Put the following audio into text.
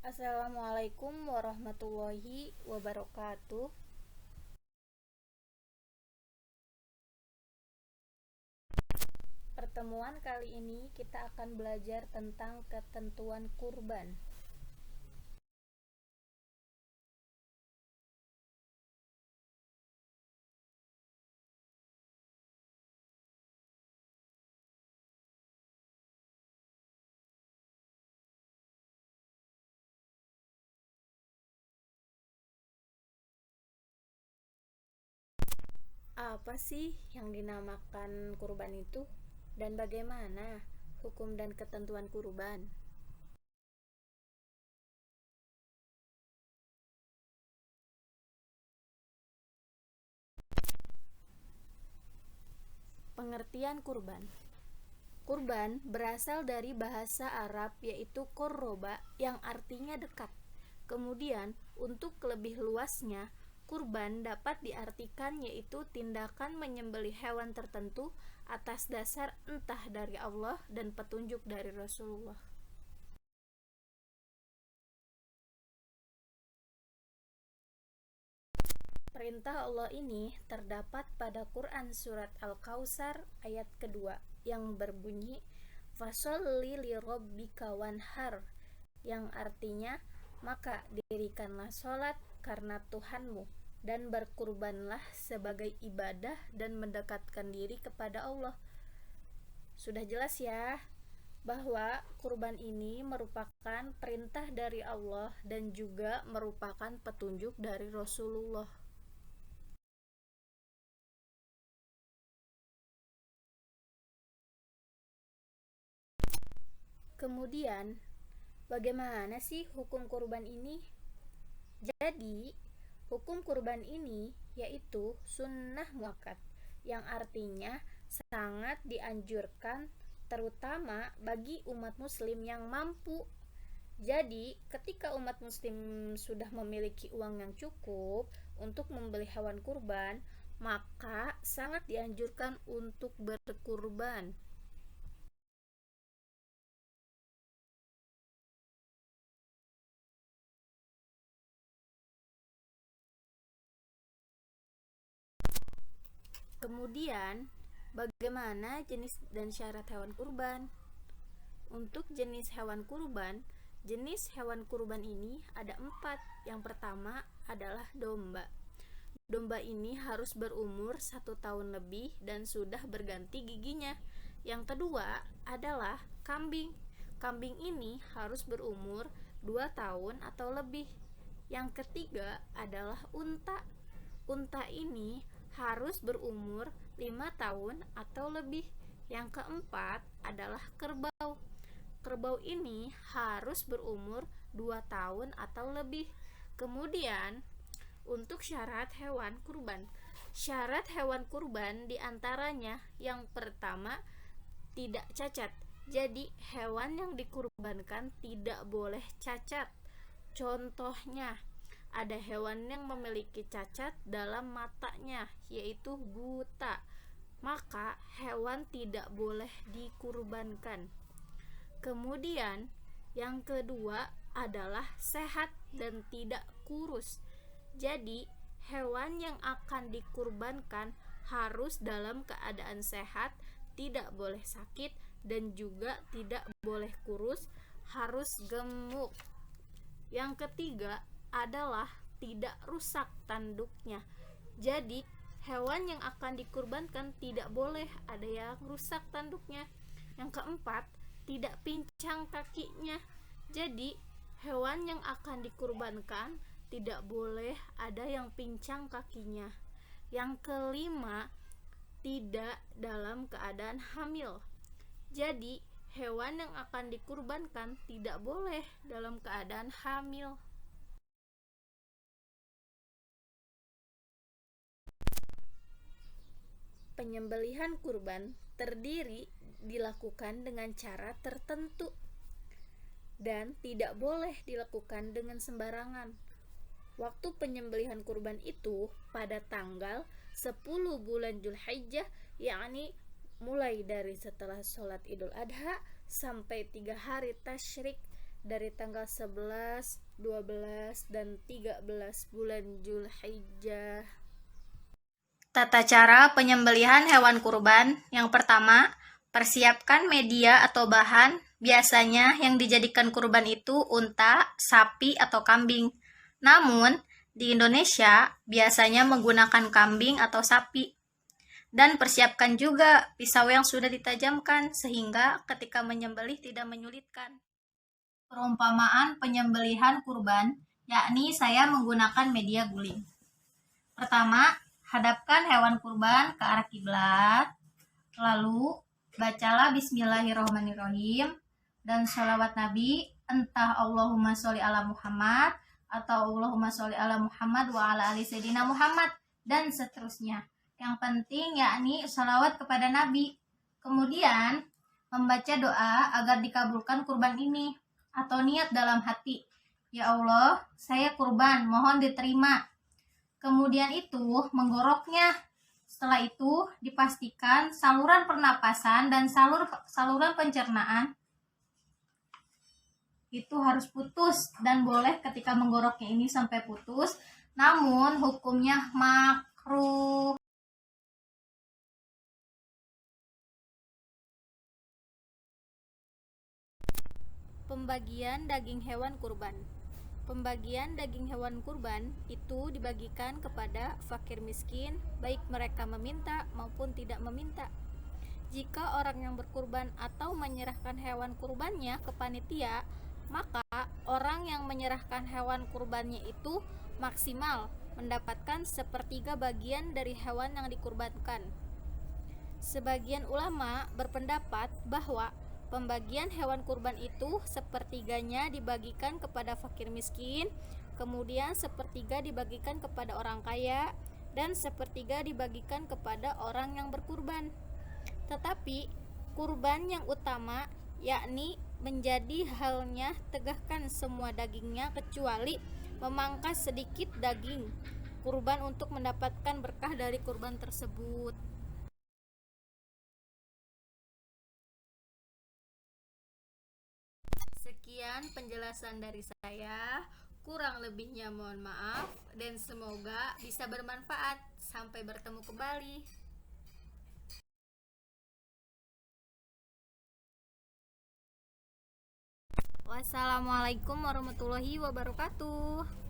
Assalamualaikum warahmatullahi wabarakatuh. Pertemuan kali ini kita akan belajar tentang ketentuan kurban. Apa sih yang dinamakan kurban itu? Dan bagaimana hukum dan ketentuan kurban? Pengertian kurban. Kurban berasal dari bahasa Arab yaitu korroba yang artinya dekat. Kemudian, untuk lebih luasnya, kurban dapat diartikan yaitu tindakan menyembelih hewan tertentu atas dasar entah dari Allah dan petunjuk dari Rasulullah. Perintah Allah ini terdapat pada Quran surat Al-Kautsar ayat kedua yang berbunyi Fasholli lirabbika wanhar, yang artinya maka dirikanlah sholat karena Tuhanmu dan berkurbanlah sebagai ibadah dan mendekatkan diri kepada Allah. Sudah jelas ya bahwa kurban ini merupakan perintah dari Allah dan juga merupakan petunjuk dari Rasulullah. Kemudian, bagaimana sih hukum kurban ini? Jadi, hukum kurban ini yaitu sunnah muakkad, yang artinya sangat dianjurkan terutama bagi umat muslim yang mampu. Jadi, ketika umat muslim sudah memiliki uang yang cukup untuk membeli hewan kurban, maka sangat dianjurkan untuk berkurban. Kemudian, bagaimana jenis dan syarat hewan kurban? Untuk jenis hewan kurban, jenis hewan kurban ini ada 4. Yang pertama adalah domba. Domba ini harus berumur 1 tahun lebih dan sudah berganti giginya. Yang kedua adalah kambing. Kambing ini harus berumur 2 tahun atau lebih. Yang ketiga adalah unta. Unta ini harus berumur 5 tahun atau lebih. Yang keempat adalah kerbau. Kerbau ini harus berumur 2 tahun atau lebih. Kemudian, untuk syarat hewan kurban. Syarat hewan kurban diantaranya yang pertama, tidak cacat. Jadi, hewan yang dikurbankan tidak boleh cacat. Contohnya, ada hewan yang memiliki cacat dalam matanya, yaitu buta. Maka, hewan tidak boleh dikurbankan. Kemudian, yang kedua adalah sehat dan tidak kurus. Jadi, hewan yang akan dikurbankan harus dalam keadaan sehat, tidak boleh sakit, dan juga tidak boleh kurus, harus gemuk. Yang ketiga adalah tidak rusak tanduknya. Jadi, hewan yang akan dikurbankan tidak boleh ada yang rusak tanduknya. Yang keempat, tidak pincang kakinya. Jadi, hewan yang akan dikurbankan tidak boleh ada yang pincang kakinya. Yang kelima, tidak dalam keadaan hamil. Jadi, hewan yang akan dikurbankan tidak boleh dalam keadaan hamil. Penyembelihan kurban dilakukan dengan cara tertentu dan tidak boleh dilakukan dengan sembarangan. Waktu penyembelihan kurban itu pada tanggal 10 bulan Zulhijjah, yakni mulai dari setelah sholat Idul Adha sampai 3 hari tasyrik dari tanggal 11, 12, dan 13 bulan Zulhijjah. Tata cara penyembelihan hewan kurban. Yang pertama, persiapkan media atau bahan. Biasanya yang dijadikan kurban itu unta, sapi, atau kambing. Namun, di Indonesia biasanya menggunakan kambing atau sapi. Dan persiapkan juga pisau yang sudah ditajamkan sehingga ketika menyembelih tidak menyulitkan. Perumpamaan penyembelihan kurban, yakni saya menggunakan media guling. Pertama, hadapkan hewan kurban ke arah kiblat, lalu bacalah Bismillahirrahmanirrahim dan sholawat Nabi, entah Allahumma sholli ala Muhammad atau Allahumma sholli ala Muhammad wa ala ali sayyidina Muhammad, dan seterusnya. Yang penting yakni sholawat kepada Nabi. Kemudian membaca doa agar dikabulkan kurban ini, atau niat dalam hati, ya Allah, saya kurban, mohon diterima. Kemudian itu menggoroknya. Setelah itu dipastikan saluran pernapasan dan saluran pencernaan itu harus putus, dan boleh ketika menggoroknya ini sampai putus, namun hukumnya makruh. Pembagian daging hewan kurban. Pembagian daging hewan kurban itu dibagikan kepada fakir miskin, baik mereka meminta maupun tidak meminta. Jika orang yang berkurban atau menyerahkan hewan kurbannya ke panitia, maka orang yang menyerahkan hewan kurbannya itu maksimal mendapatkan sepertiga bagian dari hewan yang dikurbankan. Sebagian ulama berpendapat bahwa pembagian hewan kurban itu sepertiganya dibagikan kepada fakir miskin, kemudian sepertiga dibagikan kepada orang kaya, dan sepertiga dibagikan kepada orang yang berkurban. Tetapi kurban yang utama yakni menjadi halnya tegakkan semua dagingnya kecuali memangkas sedikit daging kurban untuk mendapatkan berkah dari kurban tersebut. Sekian penjelasan dari saya, kurang lebihnya mohon maaf, dan semoga bisa bermanfaat. Sampai bertemu kembali. Wassalamualaikum warahmatullahi wabarakatuh.